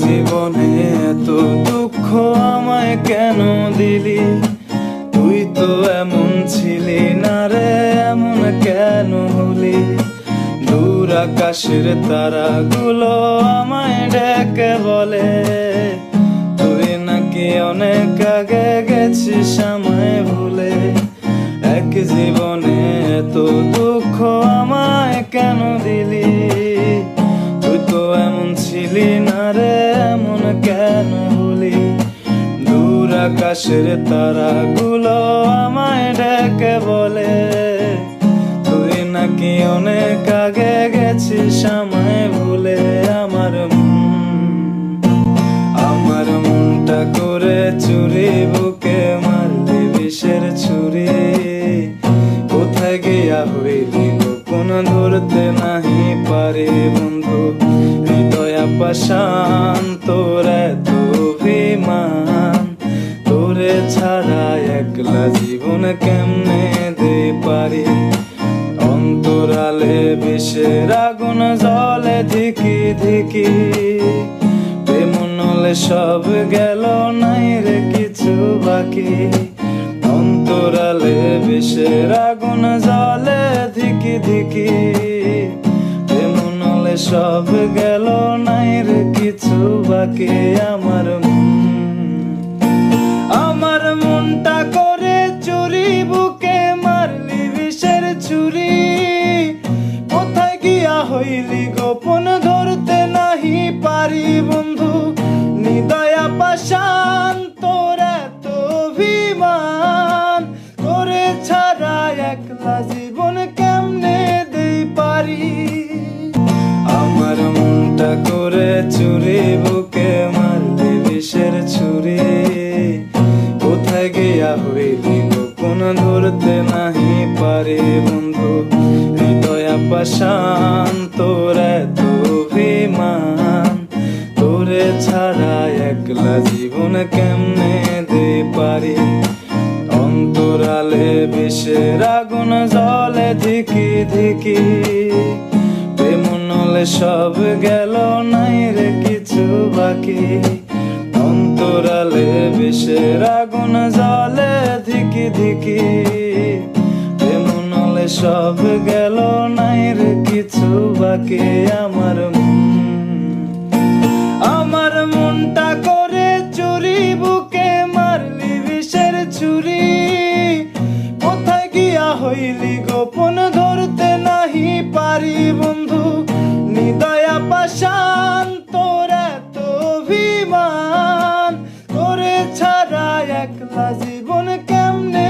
জীবনে এত দুঃখ আমায় কেন দিলি? তুই তো এমন ছিলি না রে, এমন কেন হলি? দূর আকাশের তারাগুলো আমায় ডেকে বলে তুই নাকি অনেক আগে গেছিস আমায় ভুলে। এক জীবনে এত দুঃখ আমায় কেন দিলি? তুই তো এমন ছিলি না রে, এমন কেন হলি? দূর আকাশের তারাগুলো আমায় ডেকে বলে তুই নাকি অনেক আগে গেছিস আমায় ভুলে। আমার মনটা করে চুরি, বুকে মারলি বিষের ছুরি। কোথায় গিয়া হইলি গোপন ধরতে নাহি পারি বন্ধু। হৃদয় পাষাণ তোর এত অভিমান, তোরে ছাড়া একলা জীবন কেমনে দে পারি? অন্তরালে বিষের আগুন জ্বলে ধিকি ধিকি, প্রেমনলে সব গেল নাই রে কিছু বাকি। অন্তরালে বিষের আগুন জ্বলে ধিকি ধিকি, প্রেমনলে সব গেল নাই রে কিছু বাকি। আমার মনটা করে চুরি, বুকে মারলি বিষের ছুরি। কোথায় গিয়া হইলি গোপন ধরতে নাহি পারি বন্ধু। নিদয়া পাষাণ তোর এত অভিমান, তোরে ছাড়া একলা জীবন কেমনে দেই পারি? আমার মনটা করে চুরি, বুকে মারলি বিষের ছুরি। কোথায় গিয়া হইলি গোপন ধরতে নাহি পারি বন্ধু। হৃদয় পাষাণ তোর এত অভিমান, তোরে ছাড়া একলা জীবন কেমনে দে পারি? অন্তরালে বিষের আগুন জ্বলে ধিকি ধিকি, প্রেমনলে সব গেল নাই রে কিছু বাকি। অন্তরালে বিষের আগুন জ্বলে ধিকি ধিকি, প্রেমনলে সব গেল নাই রে কিছু বাকি। আমার মনটা করে চুরি, বুকে মারলি বিষের ছুরি। কোথায় গিয়া হইলি গোপন ধরতে নাহি পারি বন্ধু। নিদয়া পাষাণ তোর এত অভিমান, তোরে ছাড়া একলা জীবন কেমনে